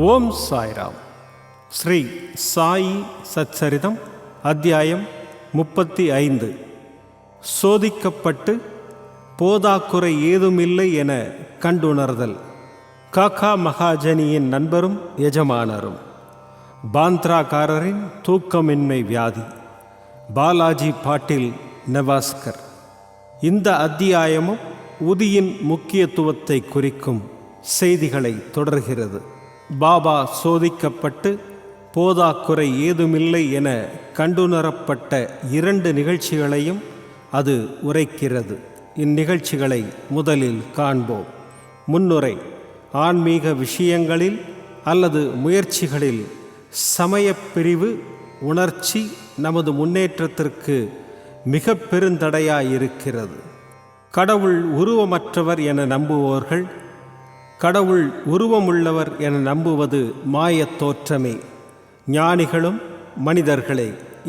ஓம் சாய்ராம். ஸ்ரீ சாயி சச்சரிதம் அத்தியாயம் 35. சோதிக்கப்பட்டு போதாக்குறை ஏதுமில்லை என கண்டுணர்தல். காக்கா மகாஜனியின் நண்பரும் எஜமானரும். பாந்த்ராக்காரரின் தூக்கமின்மை வியாதி. பாலாஜி பாட்டில், நெவாஸ்கர். இந்த அத்தியாயமும் உதியின் முக்கியத்துவத்தை குறிக்கும் செய்திகளை தொடர்கிறது. பாபா சோதிக்கப்பட்டு போதாக்குறை ஏதுமில்லை என கண்டுணரப்பட்ட 2 நிகழ்ச்சிகளையும் அது உரைக்கிறது. இந்நிகழ்ச்சிகளை முதலில் காண்போம். முன்னுரை. ஆன்மீக விஷயங்களில் அல்லது முயற்சிகளில் சமயப் பிரிவு உணர்ச்சி நமது முன்னேற்றத்திற்கு மிக பெருந்தடையாயிருக்கிறது. கடவுள் உருவமற்றவர் என நம்புவோர்கள் கடவுள் உருவமுள்ளவர் என நம்புவது மாயத் தோற்றமே. ஞானிகளும் மனிதர்களே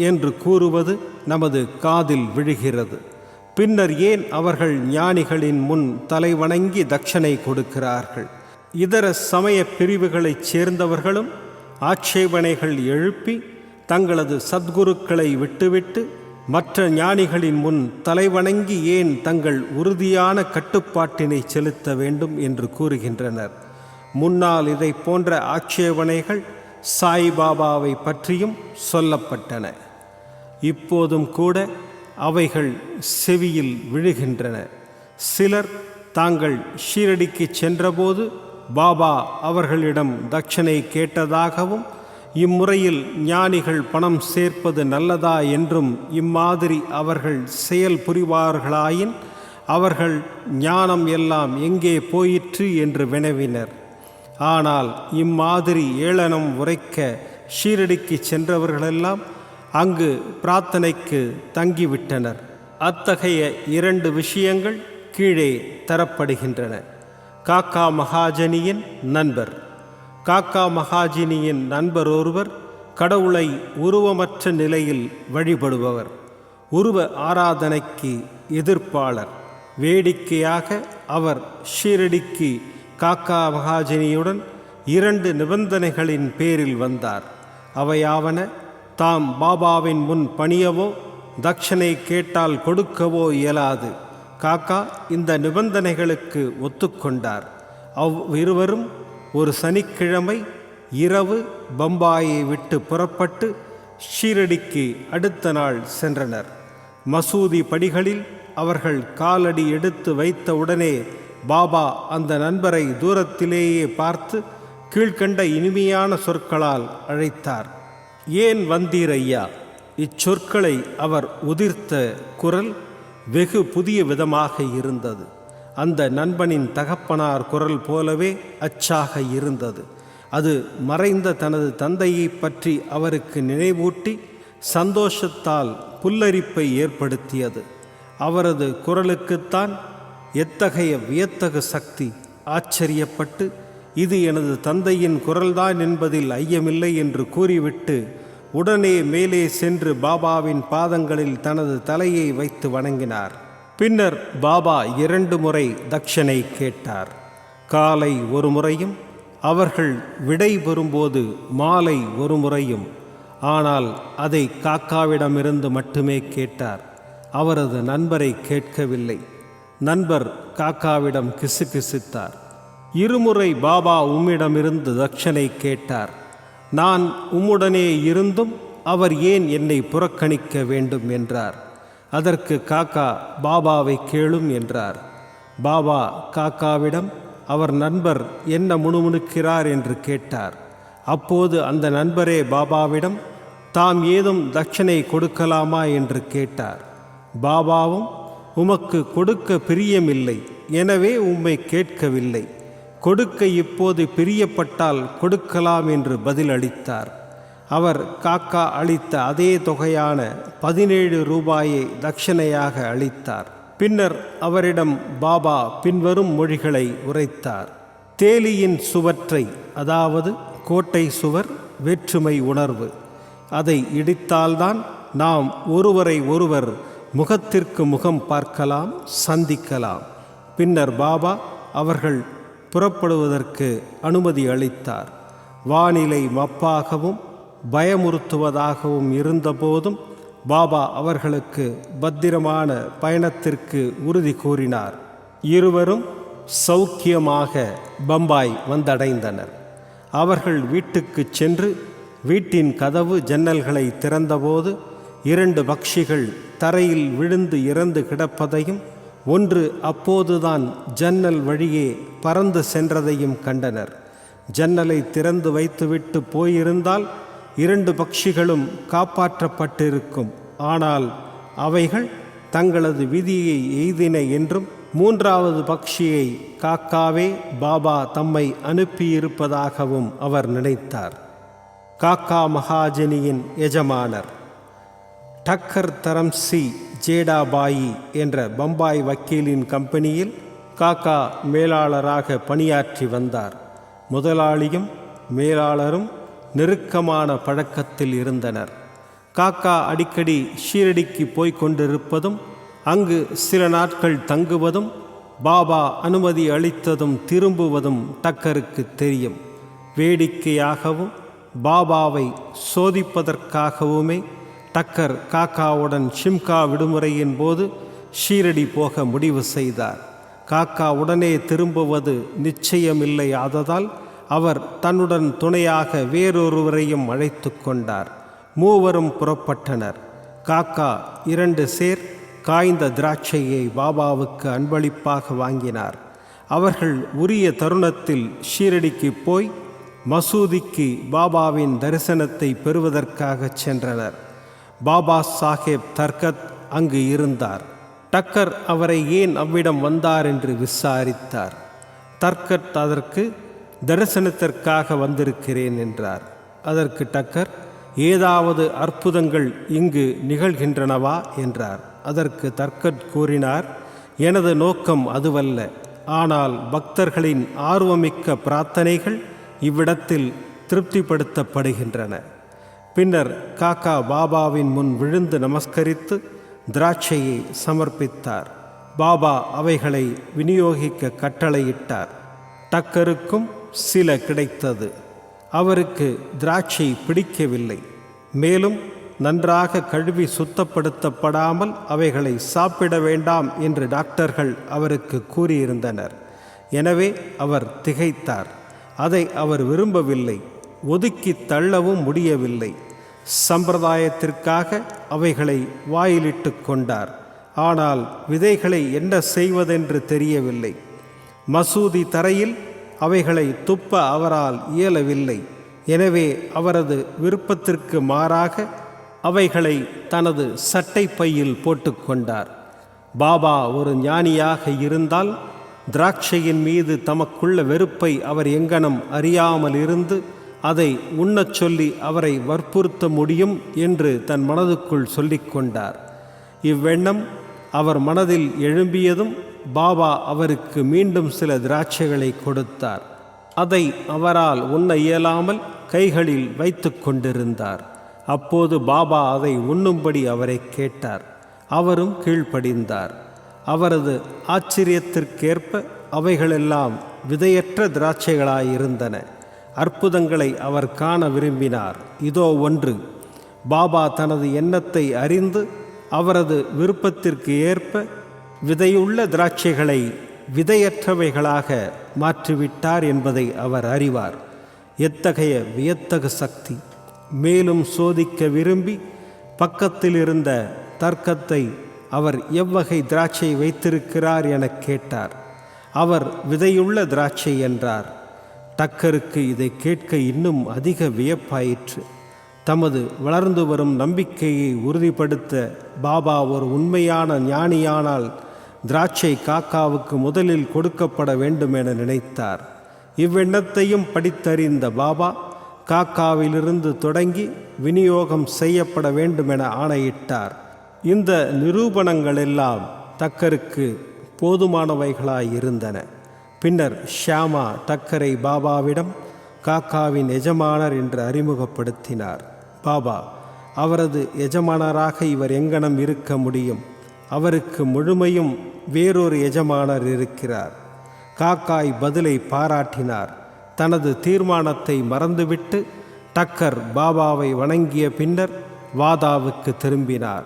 என்று கூறுவது நமது காதில் விழுகிறது. பின்னர் ஏன் அவர்கள் ஞானிகளின் முன் தலைவணங்கி தட்சணை கொடுக்கிறார்கள்? இதர சமய பிரிவுகளைச் சேர்ந்தவர்களும் ஆட்சேபனைகள் எழுப்பி தங்களது சத்குருக்களை விட்டுவிட்டு மற்ற ஞானிகளின் முன் தலைவணங்கி ஏன் தங்கள் உறுதியான கட்டுப்பாட்டினை செலுத்த வேண்டும் என்று கூறுகின்றனர். முன்னால் இதை போன்ற ஆட்சேபனைகள் சாய்பாபாவை பற்றியும் சொல்லப்பட்டன. இப்போதும் கூட அவைகள் செவியில் விழுகின்றன. சிலர் தாங்கள் ஷீரடிக்கு சென்றபோது பாபா அவர்களிடம் தட்சணை கேட்டதாகவும், இம்முறையில் ஞானிகள் பணம் சேர்ப்பது நல்லதா என்றும், இம்மாதிரி அவர்கள் செயல் புரிவார்களாயின் அவர்கள் ஞானம் எல்லாம் எங்கே போயிற்று என்று வினவினர். ஆனால் இம்மாதிரி ஏளனம் உரைக்க ஷீரடிக்கு சென்றவர்களெல்லாம் அங்கு பிரார்த்தனைக்கு தங்கிவிட்டனர். அத்தகைய 2 விஷயங்கள் கீழே தரப்படுகின்றன. காக்கா மகாஜனியின் நண்பர். காக்கா மகாஜனியின் நண்பர் ஒருவர் கடவுளை உருவமற்ற நிலையில் வழிபடுபவர். உருவ ஆராதனைக்கு எதிர்ப்பாளர். வேடிக்கையாக அவர் ஷீரடிக்கு காக்கா மகாஜனியுடன் 2 நிபந்தனைகளின் பேரில் வந்தார். அவையாவன: தாம் பாபாவின் முன் பணியவோ தட்சணை கேட்டால் கொடுக்கவோ இயலாது. காக்கா இந்த நிபந்தனைகளுக்கு ஒத்துக்கொண்டார். அவ்விருவரும் ஒரு சனிக்கிழமை இரவு பம்பாயை விட்டு புறப்பட்டு ஷீரடிக்கு அடுத்த நாள் சென்றனர். மசூதி படிகளில் அவர்கள் காலடி எடுத்து வைத்தவுடனே பாபா அந்த நண்பரை தூரத்திலேயே பார்த்து கீழ்கண்ட இனிமையான சொற்களால் அழைத்தார். ஏன் வந்தீர் ஐயா? இச்சொற்களை அவர் உதிர்த்த குரல் வெகு புதிய விதமாக இருந்தது. அந்த நண்பனின் தகப்பனார் குரல் போலவே அச்சாக இருந்தது. அது மறைந்த தனது தந்தையை பற்றி அவருக்கு நினைவூட்டி சந்தோஷத்தால் புல்லரிப்பை ஏற்படுத்தியது. அவரது குரலுக்குத்தான் எத்தகைய வியத்தகு சக்தி! ஆச்சரியப்பட்டு, இது எனது தந்தையின் குரல்தான் என்பதில் ஐயமில்லை என்று கூறிவிட்டு உடனே மேலே சென்று பாபாவின் பாதங்களில் தனது தலையை வைத்து வணங்கினார். பின்னர் பாபா 2 முறை தட்சணை கேட்டார். காலை ஒரு முறையும், அவர்கள் விடை பெறும்போது மாலை ஒரு முறையும். ஆனால் அதை காக்காவிடமிருந்து மட்டுமே கேட்டார். அவரது நண்பரை கேட்கவில்லை. நண்பர் காக்காவிடம் கிசுகிசுத்தார். 2 முறை பாபா உம்மிடமிருந்து தட்சணை கேட்டார். நான் உம்முடனே இருந்தும் அவர் ஏன் என்னை புறக்கணிக்க வேண்டும் என்றார். அதற்கு காக்கா, பாபாவை கேளும் என்றார். பாபா காக்காவிடம் அவர் நண்பர் என்ன முணுமுணுக்கிறார் என்று கேட்டார். அப்போது அந்த நண்பரே பாபாவிடம் தாம் ஏதும் தட்சணை கொடுக்கலாமா என்று கேட்டார். பாபாவும், உமக்கு கொடுக்க பிரியமில்லை, எனவே உம்மை கேட்கவில்லை. கொடுக்க இப்போது பிரியப்பட்டால் கொடுக்கலாம் என்று பதிலளித்தார். அவர் காக்கா அளித்த அதே தொகையான 17 ரூபாயை தட்சணையாக அளித்தார். பின்னர் அவரிடம் பாபா பின்வரும் மொழிகளை உரைத்தார். தேலியின் சுவற்றை, அதாவது கோட்டை சுவர், வேற்றுமை உணர்வு. அதை இடித்தால்தான் நாம் ஒருவரை ஒருவர் முகத்திற்கு முகம் பார்க்கலாம், சந்திக்கலாம். பின்னர் பாபா அவர்கள் புறப்படுவதற்கு அனுமதி அளித்தார். வானிலை மப்பாகவும் பயமுறுத்துவதாகவும் இருந்தபோதும் பாபா அவர்களுக்கு பத்திரமான பயணத்திற்கு உறுதி கூறினார். இருவரும் சௌக்கியமாக பம்பாய் வந்தடைந்தனர். அவர்கள் வீட்டுக்குச் சென்று வீட்டின் கதவு ஜன்னல்களை திறந்தபோது 2 பக்ஷிகள் தரையில் விழுந்து இறந்து கிடப்பதையும் ஒன்று அப்போதுதான் ஜன்னல் வழியே பறந்து சென்றதையும் கண்டனர். ஜன்னலை திறந்து வைத்துவிட்டு போயிருந்தால் 2 பக்ஷிகளும் காப்பாற்றப்பட்டிருக்கும். ஆனால் அவைகள் தங்களது விதியை எய்தின என்றும் 3வது பக்ஷியை காக்காவே பாபா தம்மை அனுப்பியிருப்பதாகவும் அவர் நினைத்தார். காக்கா மகாஜனியின் எஜமானர் டக்கர் தரம்சி ஜேடாபாயி என்ற பம்பாய் வக்கீலின் கம்பெனியில் காக்கா மேலாளராக பணியாற்றி வந்தார். முதலாளியும் மேலாளரும் நெருக்கமான பழக்கத்தில் இருந்தனர். காக்கா அடிக்கடி ஷீரடிக்கு போய்க் கொண்டிருப்பதும் அங்கு சில நாட்கள் தங்குவதும் பாபா அனுமதி அளித்ததும் திரும்புவதும் டக்கருக்கு தெரியும். வேடிக்கையாகவும் பாபாவை சோதிப்பதற்காகவுமே டக்கர் காக்காவுடன் ஷிம்கா விடுமுறையின் போது ஷீரடி போக முடிவு செய்தார். காக்கா உடனே திரும்புவது நிச்சயமில்லை. ஆததால் அவர் தன்னுடன் துணையாக வேறொருவரையும் அழைத்து கொண்டார். மூவரும் புறப்பட்டனர். காக்கா 2 சேர் காய்ந்த திராட்சையை பாபாவுக்கு அன்பளிப்பாக வாங்கினார். அவர்கள் உரிய தருணத்தில் ஷீரடிக்கு போய் மசூதிக்கு பாபாவின் தரிசனத்தை பெறுவதற்காக சென்றனர். பாபா சாஹேப் தர்கத் அங்கு இருந்தார். டக்கர் அவரை ஏன் அவ்விடம் வந்தார் என்று விசாரித்தார். தர்கத் அதற்கு தரிசனத்திற்காக வந்திருக்கிறேன் என்றார். அதற்கு டக்கர், ஏதாவது அற்புதங்கள் இங்கு நிகழ்கின்றனவா என்றார். அதற்கு தர்கத் கூறினார், எனது நோக்கம் அதுவல்ல. ஆனால் பக்தர்களின் ஆர்வமிக்க பிரார்த்தனைகள் இவ்விடத்தில் திருப்திப்படுத்தப்படுகின்றன. பின்னர் காக்கா பாபாவின் முன் விழுந்து நமஸ்கரித்து திராட்சையை சமர்ப்பித்தார். பாபா அவைகளை விநியோகிக்க கட்டளையிட்டார். டக்கருக்கும் சில கிடைத்தது. அவருக்கு திராட்சை பிடிக்கவில்லை. மேலும் நன்றாக கழுவி சுத்தப்படுத்தப்படாமல் அவைகளை சாப்பிட வேண்டாம் என்று டாக்டர்கள் அவருக்கு கூறியிருந்தனர். எனவே அவர் திகைத்தார். அதை அவர் விரும்பவில்லை. ஒதுக்கி தள்ளவும் முடியவில்லை. சம்பிரதாயத்திற்காக அவைகளை வாயிலிட்டு கொண்டார். ஆனால் விதைகளை என்ன செய்வதென்று தெரியவில்லை. மசூதி தரையில் அவைகளை துப்ப அவரால் இயலவில்லை. எனவே அவரது விருப்பத்திற்கு மாறாக அவைகளை தனது சட்டை பையில் போட்டுக்கொண்டார். பாபா ஒரு ஞானியாக இருந்தால் திராட்சையின் மீது தமக்குள்ள வெறுப்பை அவர் எங்கனம் அறியாமல் இருந்து அதை உண்ணச் சொல்லி அவரை வற்புறுத்த முடியும் என்று தன் மனதுக்குள் சொல்லிக்கொண்டார். இவ்வெண்ணம் அவர் மனதில் எழும்பியதும் பாபா அவருக்கு மீண்டும் சில திராட்சைகளை கொடுத்தார். அதை அவரால் உண்ண இயலாமல் கைகளில் வைத்து கொண்டிருந்தார். அப்போது பாபா அதை உண்ணும்படி அவரை கேட்டார். அவரும் கீழ்ப்படிந்தார். அவரது ஆச்சரியத்திற்கேற்ப அவைகளெல்லாம் விதையற்ற திராட்சைகளாயிருந்தன. அற்புதங்களை அவர் காண விரும்பினார். இதோ ஒன்று. பாபா தனது எண்ணத்தை அறிந்து அவரது விருப்பத்திற்கு ஏற்ப விதையுள்ள திராட்சைகளை விதையற்றவைகளாக மாற்றிவிட்டார் என்பதை அவர் அறிவார். எத்தகைய வியத்தகு சக்தி! மேலும் சோதிக்க விரும்பி பக்கத்தில் இருந்த தர்க்கத்தை அவர் எவ்வகை திராட்சை வைத்திருக்கிறார் எனக் கேட்டார். அவர் விதையுள்ள திராட்சை என்றார். டக்கருக்கு இதை கேட்க இன்னும் அதிக வியப்பாயிற்று. தமது வளர்ந்து வரும் நம்பிக்கையை உறுதிப்படுத்த பாபா ஒரு உண்மையான ஞானியானால் திராட்சை காக்காவுக்கு முதலில் கொடுக்கப்பட வேண்டும் என நினைத்தார். இவ்வெண்ணத்தையும் படித்தறிந்த பாபா காக்காவிலிருந்து தொடங்கி விநியோகம் செய்யப்பட வேண்டுமென ஆணையிட்டார். இந்த நிரூபணங்களெல்லாம் தக்கருக்கு போதுமானவைகளாயிருந்தன. பின்னர் ஷியாமா டக்கரை பாபாவிடம் காக்காவின் எஜமானர் என்று அறிமுகப்படுத்தினார். பாபா, அவரது எஜமானராக இவர் எங்கனம் இருக்க முடியும்? அவருக்கு முழுமையும் வேறொரு எஜமானர் இருக்கிறார். காக்காய் பதிலை பாராட்டினார். தனது தீர்மானத்தை மறந்துவிட்டு டக்கர் பாபாவை வணங்கிய பின்னர் வாதாவுக்கு திரும்பினார்.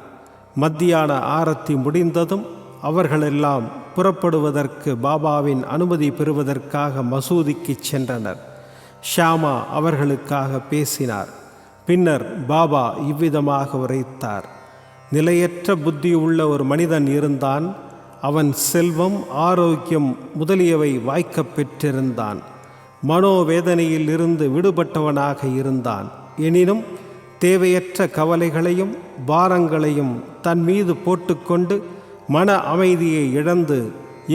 மத்தியான ஆரத்தி முடிந்ததும் அவர்களெல்லாம் புறப்படுவதற்கு பாபாவின் அனுமதி பெறுவதற்காக மசூதிக்கு சென்றனர். ஷியாமா அவர்களுக்காக பேசினார். பின்னர் பாபா இவ்விதமாக உரைத்தார்: நிலையற்ற புத்தி உள்ள ஒரு மனிதன் இருந்தான். அவன் செல்வம், ஆரோக்கியம் முதலியவை வாய்க்கப் பெற்றிருந்தான். மனோவேதனையில் இருந்து விடுபட்டவனாக இருந்தான். எனினும் தேவையற்ற கவலைகளையும் பாரங்களையும் தன் மீது போட்டுக்கொண்டு மன அமைதியை இழந்து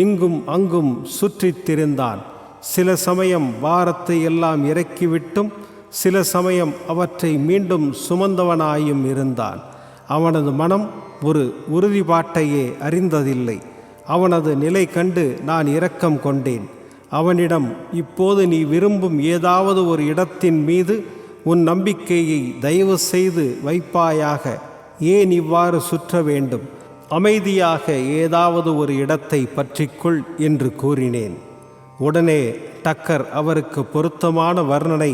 இங்கும் அங்கும் சுற்றித் திரிந்தான். சில சமயம் பாரத்தை எல்லாம் இறக்கிவிட்டும் சில சமயம் அவற்றை மீண்டும் சுமந்தவனாயும் இருந்தான். அவனது மனம் ஒரு உறுதிப்பாட்டையே அறிந்ததில்லை. அவனது நிலை கண்டு நான் இரக்கம் கொண்டேன். அவனிடம், இப்போது நீ விரும்பும் ஏதாவது ஒரு இடத்தின் மீது உன் நம்பிக்கையை தயவு செய்து வைப்பாயாக. ஏன் இவ்வாறு சுற்ற வேண்டும்? அமைதியாக ஏதாவது ஒரு இடத்தை பற்றிக்கொள் என்று கூறினேன். உடனே டக்கர் அவருக்கு பொருத்தமான வர்ணனை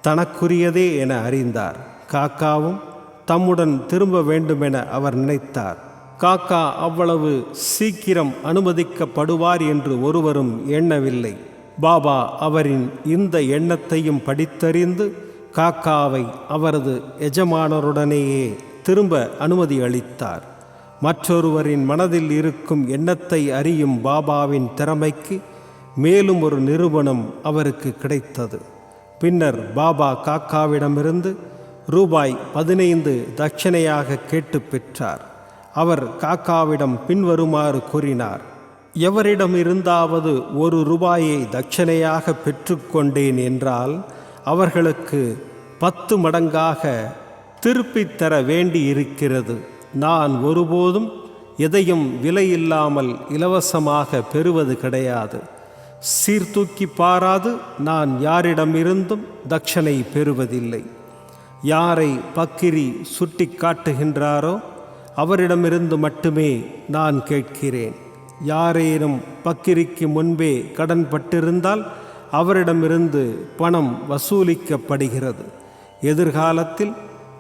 தனக்குரியதே என அறிந்தார். காக்காவும் தம்முடன் திரும்ப வேண்டுமென அவர் நினைத்தார். காக்கா அவ்வளவு சீக்கிரம் அனுமதிக்கப்படுவார் என்று ஒருவரும் எண்ணவில்லை. பாபா அவரின் இந்த எண்ணத்தையும் படித்தறிந்து காக்காவை அவரது எஜமானருடனேயே திரும்ப அனுமதி அளித்தார். மற்றொருவரின் மனதில் இருக்கும் எண்ணத்தை அறியும் பாபாவின் திறமைக்கு மேலும் ஒரு நிரூபணம் அவருக்கு கிடைத்தது. பின்னர் பாபா காக்காவிடமிருந்து ரூபாய் 15 தட்சணையாக கேட்டு பெற்றார். அவர் காக்காவிடம் பின்வருமாறு கூறினார்: எவரிடமிருந்தாவது 1 ரூபாயை தட்சணையாக பெற்றுக்கொண்டேன் என்றால் அவர்களுக்கு 10 மடங்காக திருப்பித் தர வேண்டி இருக்கிறது. நான் ஒருபோதும் எதையும் விலையில்லாமல் இலவசமாக பெறுவது கிடையாது. சீர்தூக்கி பாராது நான் யாரிடமிருந்தும் தட்சணை பெறுவதில்லை. யாரை பக்கிரி சுட்டி காட்டுகின்றாரோ அவரிடமிருந்து மட்டுமே நான் கேட்கிறேன். யாரேனும் பக்கிரிக்கு முன்பே கடன் பட்டிருந்தால் அவரிடமிருந்து பணம் வசூலிக்கப்படுகிறது. எதிர்காலத்தில்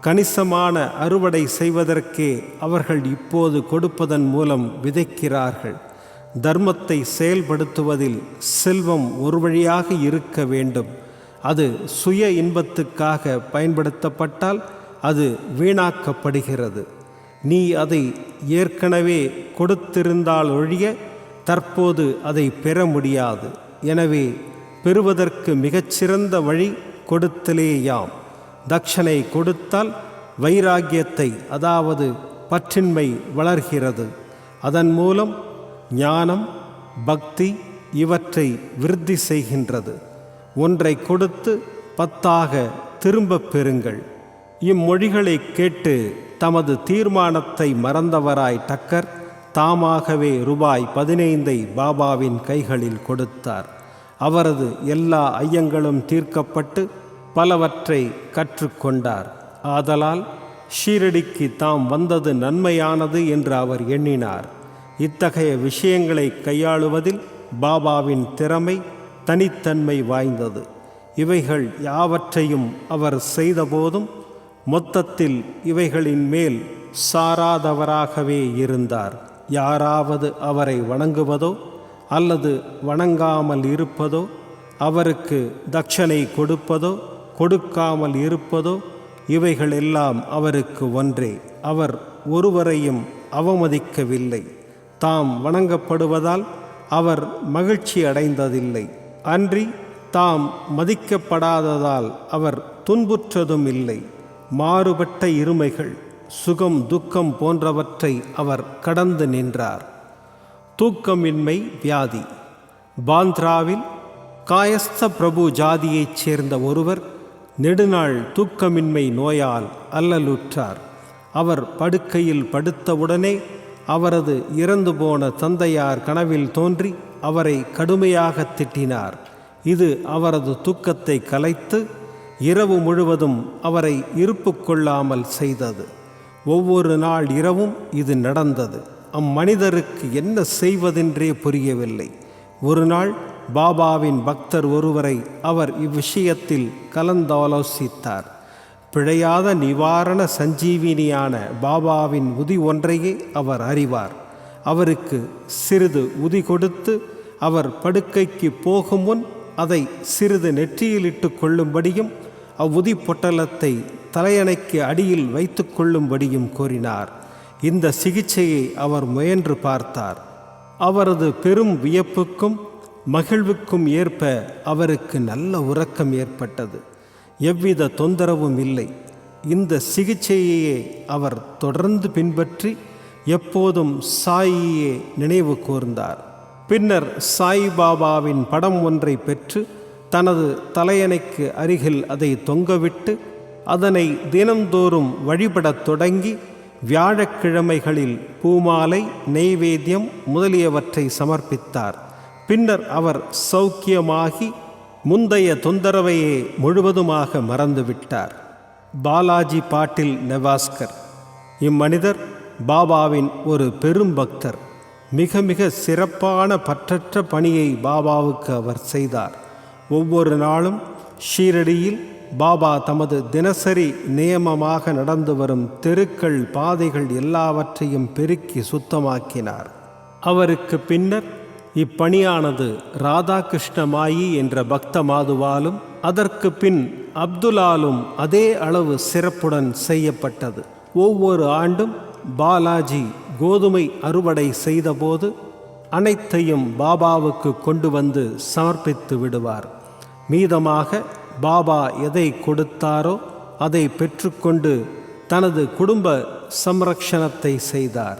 கணிசமான அறுவடை செய்வதற்கே அவர்கள் இப்போது கொடுப்பதன் மூலம் விதைக்கிறார்கள். தர்மத்தை செயல்படுத்துவதில் செல்வம் ஒரு வழியாக இருக்க வேண்டும். அது சுய இன்பத்துக்காக பயன்படுத்தப்பட்டால் அது வீணாக்கப்படுகிறது. நீ அதை ஏற்கனவே கொடுத்திருந்தால் ஒழிய தற்போது அதை பெற முடியாது. எனவே பெறுவதற்கு மிகச்சிறந்த வழி கொடுத்தலேயாம். தட்சணை கொடுத்தால் வைராக்கியத்தை, அதாவது பற்றின்மை வளர்கிறது. அதன் மூலம் ஞானம், பக்தி இவற்றை விருத்தி செய்கின்றது. ஒன்றை கொடுத்து 10 திரும்பப் பெறுங்கள். இம்மொழிகளை கேட்டு தமது தீர்மானத்தை மறந்தவராய் டக்கர் தாமாகவே ரூபாய் 15 பாபாவின் கைகளில் கொடுத்தார். அவரது எல்லா ஐயங்களும் தீர்க்கப்பட்டு பலவற்றை கற்றுக்கொண்டார். ஆதலால் ஷீரடிக்கு தாம் வந்தது நன்மையானது என்று அவர் எண்ணினார். இத்தகைய விஷயங்களை கையாளுவதில் பாபாவின் திறமை தனித்தன்மை வாய்ந்தது. இவைகள் யாவற்றையும் அவர் செய்தபோதும் மொத்தத்தில் இவைகளின் மேல் சாராதவராகவே இருந்தார். யாராவது அவரை வணங்குவதோ அல்லது வணங்காமல் இருப்பதோ, அவருக்கு தட்சணை கொடுப்பதோ கொடுக்காமல் இருப்பதோ இவைகளெல்லாம் அவருக்கு ஒன்றே. அவர் ஒருவரையும் அவமதிக்கவில்லை. தாம் வணங்கப்படுவதால் அவர் மகிழ்ச்சி அடைந்ததில்லை. அன்றி தாம் மதிக்கப்படாததால் அவர் துன்புற்றதும் இல்லை. மாறுபட்ட இருமைகள், சுகம், துக்கம் போன்றவற்றை அவர் கடந்து நின்றார். தூக்கமின்மை வியாதி. பாந்த்ராவில் காயஸ்த பிரபு ஜாதியைச் சேர்ந்த ஒருவர் நெடுநாள் தூக்கமின்மை நோயால் அல்லலுற்றார். அவர் படுக்கையில் படுத்தவுடனே அவரது இறந்து போன தந்தையார் கனவில் தோன்றி அவரை கடுமையாக திட்டினார். இது அவரது தூக்கத்தை கலைத்து இரவு முழுவதும் அவரை இருப்பு கொள்ளாமல் செய்தது. ஒவ்வொரு நாள் இரவும் இது நடந்தது. அம்மனிதருக்கு என்ன செய்வதென்றே புரியவில்லை. ஒரு நாள் பாபாவின் பக்தர் ஒருவரை அவர் இவ்விஷயத்தில் கலந்தாலோசித்தார். பிழையாத நிவாரண சஞ்சீவினியான பாபாவின் உதி ஒன்றையே அவர் அறிவார். அவருக்கு சிறிது உதி கொடுத்து அவர் படுக்கைக்கு போகும் முன் அதை சிறிது நெற்றியிலிட்டு கொள்ளும்படியும் அவ்வுதி பொட்டலத்தை தலையணைக்கு அடியில் வைத்து கொள்ளும்படியும் கூறினார். இந்த சிகிச்சையை அவர் முயன்று பார்த்தார். அவரது பெரும் வியப்புக்கும் மகிழ்வுக்கும் ஏற்ப அவருக்கு நல்ல உறக்கம் ஏற்பட்டது. எவ்வித தொந்தரவும் இல்லை. இந்த சிகிச்சையையே அவர் தொடர்ந்து பின்பற்றி எப்போதும் சாயியே நினைவு கூர்ந்தார். பின்னர் சாய்பாபாவின் படம் ஒன்றை பெற்று தனது தலையணைக்கு அருகில் அதை தொங்கவிட்டு அதனை தினந்தோறும் வழிபடத் தொடங்கி வியாழக்கிழமைகளில் பூமாலை, நெய்வேத்தியம் முதலியவற்றை சமர்ப்பித்தார். பின்னர் அவர் சௌக்கியமாகி முந்தைய தொந்தரவையே முழுவதுமாக மறந்துவிட்டார். பாலாஜி பாட்டில் நெவாஸ்கர். இம்மனிதர் பாபாவின் ஒரு பெரும் பக்தர். மிக மிக சிறப்பான பற்றற்ற பணியை பாபாவுக்கு அவர் செய்தார். ஒவ்வொரு நாளும் ஷீரடியில் பாபா தமது தினசரி நியமமாக நடந்து வரும் தெருக்கள், பாதைகள் எல்லாவற்றையும் பெருக்கி சுத்தமாக்கினார். அவருக்கு பின்னர் இப்பணியானது ராதாகிருஷ்ணமாயி என்ற பக்த மாதுவாலும் அதற்கு பின் அப்துல்லாலும் அதே அளவு சிறப்புடன் செய்யப்பட்டது. ஒவ்வொரு ஆண்டும் பாலாஜி கோதுமை அறுவடை செய்தபோது அனைத்தையும் பாபாவுக்கு கொண்டு வந்து சமர்ப்பித்து விடுவார். மீதமாக பாபா எதை கொடுத்தாரோ அதை பெற்றுக்கொண்டு தனது குடும்ப சம்ரக்ஷணத்தை செய்தார்.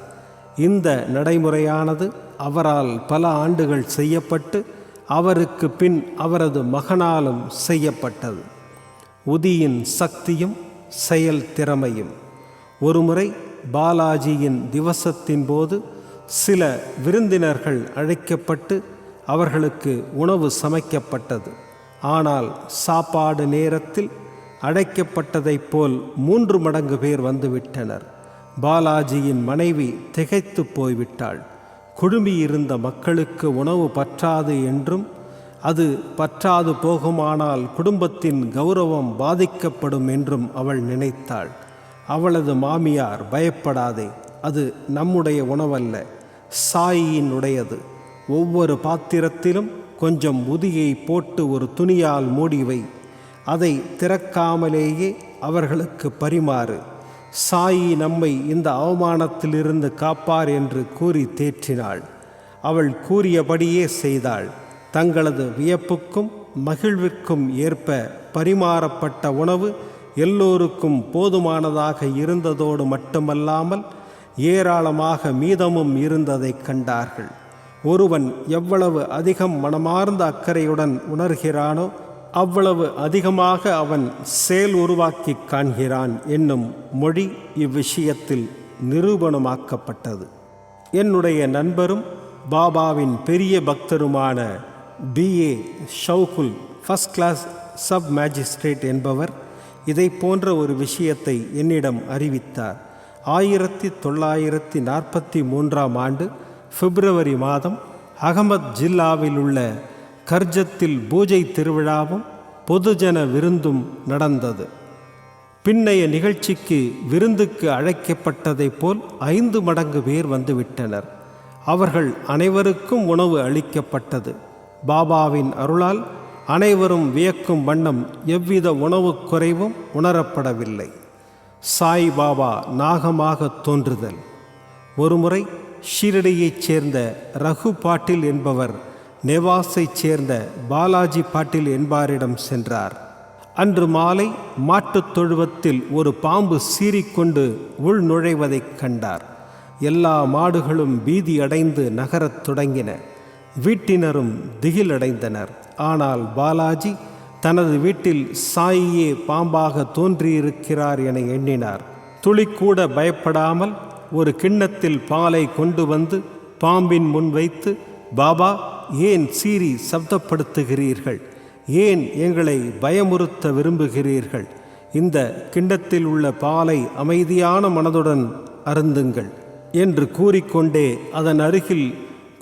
இந்த நடைமுறையானது அவரால் பல ஆண்டுகள் செய்யப்பட்டு அவருக்கு பின் அவரது மகனாலும் செய்யப்பட்டது. உதியின் சக்தியும் செயல் திறமையும். ஒருமுறை பாலாஜியின் திவசத்தின் போது சில விருந்தினர்கள் அழைக்கப்பட்டு அவர்களுக்கு உணவு சமைக்கப்பட்டது. ஆனால் சாப்பாடு நேரத்தில் அழைக்கப்பட்டதைப் போல் 3 மடங்கு பேர் வந்துவிட்டனர். பாலாஜியின் மனைவி திகைத்து போய்விட்டாள். குழுமியிருந்த மக்களுக்கு உணவு பற்றாது என்றும் அது பற்றாது போகுமானால் குடும்பத்தின் கௌரவம் பாதிக்கப்படும் என்றும் அவள் நினைத்தாள். அவளது மாமியார், பயப்படாதே, அது நம்முடைய உணவல்ல, சாயினுடையது. ஒவ்வொரு பாத்திரத்திலும் கொஞ்சம் உதியை போட்டு ஒரு துணியால் மூடிவை. அதை திறக்காமலேயே அவர்களுக்கு பரிமாறு. சாயி நம்மை இந்த அவமானத்திலிருந்து காப்பார் என்று கூறி தேற்றினாள். அவள் கூறியபடியே செய்தாள். தங்களது வியப்புக்கும் மகிழ்விற்கும் ஏற்ப பரிமாறப்பட்ட உணவு எல்லோருக்கும் போதுமானதாக இருந்ததோடு மட்டுமல்லாமல் ஏராளமாக மீதமும் இருந்ததைக் கண்டார்கள். ஒருவன் எவ்வளவு அதிகம் மனமார்ந்த அக்கறையுடன் உணர்கிறானோ அவ்வளவு அதிகமாக அவன் செயல் உருவாக்கி காண்கிறான் என்னும் மொழி இவ்விஷயத்தில் நிரூபணமாக்கப்பட்டது. என்னுடைய நண்பரும் பாபாவின் பெரிய பக்தருமான B.A. Shaukul, first class sub magistrate என்பவர் இதை போன்ற ஒரு விஷயத்தை என்னிடம் அறிவித்தார். 1943 ஆண்டு பிப்ரவரி மாதம் அகமத் ஜில்லாவில் உள்ள கர்ஜத்தில் பூஜை திருவிழாவும் பொதுஜன விருந்தும் நடந்தது. பின்னைய நிகழ்ச்சிக்கு விருந்துக்கு அழைக்கப்பட்டதைப் போல் 5 மடங்கு பேர் வந்துவிட்டனர். அவர்கள் அனைவருக்கும் உணவு அளிக்கப்பட்டது. பாபாவின் அருளால் அனைவரும் வியக்கும் வண்ணம் எவ்வித உணவு குறைவும் உணரப்படவில்லை. சாய் பாபா நாகமாக தோன்றுதல். ஒருமுறை ஷீரடியைச் சேர்ந்த ரகு பாட்டில் என்பவர் நெவாஸைச் சேர்ந்த பாலாஜி பாட்டில் என்பாரிடம் சென்றார். அன்று மாலை மாட்டுத் தொழுவத்தில் ஒரு பாம்பு சீறிக்கொண்டு உள் நுழைவதைக் கண்டார். எல்லா மாடுகளும் பீதி அடைந்து நகரத் தொடங்கின. வீட்டினரும் திகிலடைந்தனர். ஆனால் பாலாஜி தனது வீட்டில் சாயியே பாம்பாக தோன்றியிருக்கிறார் என எண்ணினார். துளிக்கூட பயப்படாமல் ஒரு கிண்ணத்தில் பாலை கொண்டு வந்து பாம்பின் முன் வைத்து, பாபா, ஏன் சீறி சப்தப்படுத்துகிறீர்கள்? ஏன் எங்களை பயமுறுத்த விரும்புகிறீர்கள்? இந்த கிண்ணத்தில் உள்ள பாலை அமைதியான மனதுடன் அருந்துங்கள் என்று கூறிக்கொண்டே அதன் அருகில்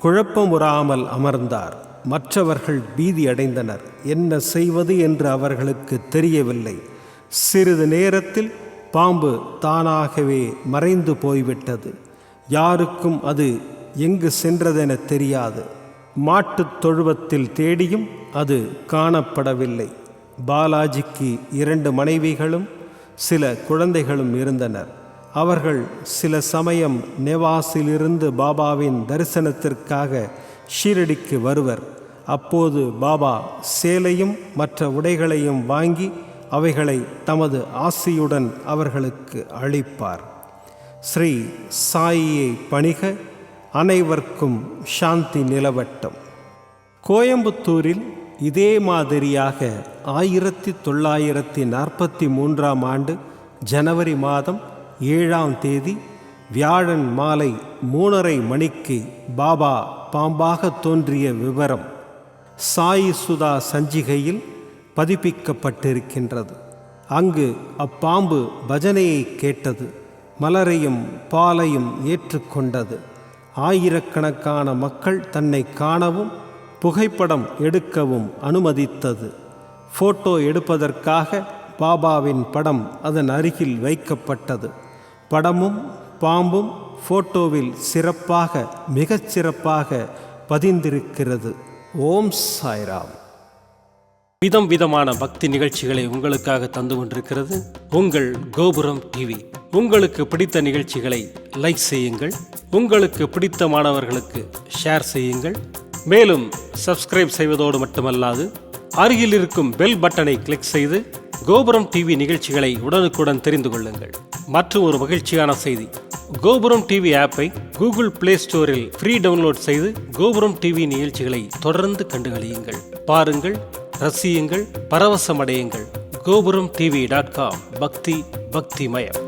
குழப்பமுறாமல் அமர்ந்தார். மற்றவர்கள் பீதியடைந்தனர். என்ன செய்வது என்று அவர்களுக்கு தெரியவில்லை. சிறிது நேரத்தில் பாம்பு தானாகவே மறைந்து போய்விட்டது. யாருக்கும் அது எங்கு சென்றதென தெரியாது. மாட்டுத் தொழுவத்தில் தேடியும் அது காணப்படவில்லை. பாலாஜிக்கு 2 மனைவிகளும் சில குழந்தைகளும் இருந்தனர். அவர்கள் சில சமயம் நெவாஸிலிருந்து பாபாவின் தரிசனத்திற்காக ஷீரடிக்கு வருவர். அப்போது பாபா சேலையும் மற்ற உடைகளையும் வாங்கி அவைகளை தமது ஆசியுடன் அவர்களுக்கு அளிப்பார். ஸ்ரீ சாயியை பணிக. அனைவருக்கும் சாந்தி நிலவட்டும். கோயம்புத்தூரில் இதே மாதிரியாக 1943ஆம் ஆண்டு ஜனவரி மாதம் 7ஆம் தேதி வியாழன் மாலை 3:30 மணிக்கு பாபா பாம்பாக தோன்றிய விவரம் சாயி சுதா சஞ்சிகையில் பதிப்பிக்கப்பட்டிருக்கின்றது. அங்கு அப்பாம்பு பஜனையை கேட்டது. மலரையும் பாலையும் ஏற்றுக்கொண்டது. ஆயிரக்கணக்கான மக்கள் தன்னை காணவும் புகைப்படம் எடுக்கவும் அனுமதித்தது. போட்டோ எடுப்பதற்காக பாபாவின் படம் அதன் அருகில் வைக்கப்பட்டது. படமும் பாம்பும் போட்டோவில் மிகச் சிறப்பாக பதிந்திருக்கிறது. ஓம் சாய்ராம். விதம் விதமான பக்தி நிகழ்ச்சிகளை உங்களுக்காக தந்து கொண்டிருக்கிறது உங்கள் கோபுரம் டிவி. உங்களுக்கு பிடித்த நிகழ்ச்சிகளை லைக் செய்யுங்கள். உங்களுக்கு பிடித்த மாணவர்களுக்கு ஷேர் செய்யுங்கள். மேலும் சப்ஸ்கிரைப் செய்வதோடு மட்டுமல்லாது அருகில் இருக்கும் பெல் பட்டனை கிளிக் செய்து கோபுரம் டிவி நிகழ்ச்சிகளை உடனுக்குடன் தெரிந்து கொள்ளுங்கள். மற்றும் ஒரு மகிழ்ச்சியான செய்தி, கோபுரம் டிவி ஆப்பை கூகுள் பிளே ஸ்டோரில் ஃப்ரீ டவுன்லோட் செய்து கோபுரம் டிவி நிகழ்ச்சிகளை தொடர்ந்து கண்டுகளியுங்கள். பாருங்கள், ரசியுங்கள், பரவசமடையுங்கள். gopuramtv.com. பக்திமயம்.